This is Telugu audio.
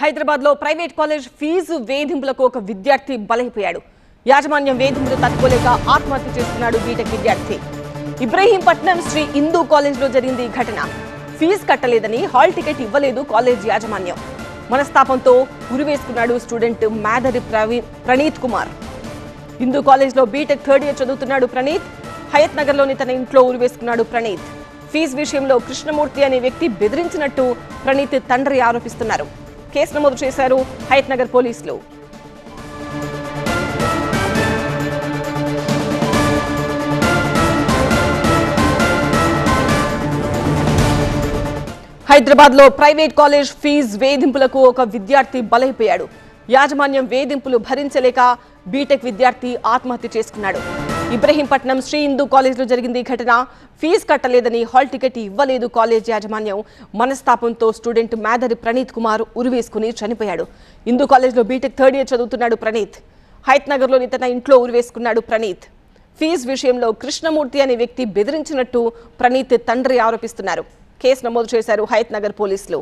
హైదరాబాద్ లో ప్రైవేట్ కాలేజ్ ఫీజు వేధింపులకు ఒక విద్యార్థి బలైపోయాడు. యాజమాన్యం వేధింపులు తట్టుకోలేక ఆత్మహత్య చేసుకున్నాడు బీటెక్ విద్యార్థి. ఇబ్రహీంపట్నం శ్రీ హిందూ కాలేజ్లో జరిగింది ఈ ఘటన. ఫీజు కట్టలేదని హాల్ టికెట్ ఇవ్వలేదు కాలేజ్ యాజమాన్యం. మనస్తాపంతో ఉరివేసుకున్నాడు స్టూడెంట్ మాదరి ప్రణీత్ కుమార్. హిందూ కాలేజ్లో బీటెక్ థర్డ్ ఇయర్ చదువుతున్నాడు ప్రణీత్. హయత్ నగర్లోని తన ఇంట్లో ఉరివేసుకున్నాడు ప్రణీత్. ఫీజు విషయంలో కృష్ణమూర్తి అనే వ్యక్తి బెదిరించినట్టు ప్రణీత్ తండ్రి ఆరోపిస్తున్నారు. కేసు నమోదు చేశారు హయత్ నగర్ పోలీసులు. హైదరాబాద్ లో ప్రైవేట్ కాలేజ్ ఫీజు వేధింపులకు ఒక విద్యార్థి బలైపోయాడు. యాజమాన్యం వేధింపులు భరించలేక బీటెక్ విద్యార్థి ఆత్మహత్య చేసుకున్నాడు. ఇబ్రహీంపట్నం శ్రీ హిందూ కాలేజ్లో జరిగింది ఈ ఘటన. ఫీజు కట్టలేదని హాల్ టికెట్ ఇవ్వలేదు కాలేజ్ యాజమాన్యం. మనస్తాపంతో స్టూడెంట్ మాదరి ప్రణీత్ కుమార్ ఉరివేసుకుని చనిపోయాడు. హిందూ కాలేజ్లో బీటెక్ థర్డ్ ఇయర్ చదువుతున్నాడు ప్రణీత్. హయత్ నగర్లోని తన ఇంట్లో ఉరివేసుకున్నాడు ప్రణీత్. ఫీజు విషయంలో కృష్ణమూర్తి అనే వ్యక్తి బెదిరించినట్టు ప్రణీత్ తండ్రి ఆరోపిస్తున్నారు. కేసు నమోదు చేశారు హయత్ నగర్ పోలీసులు.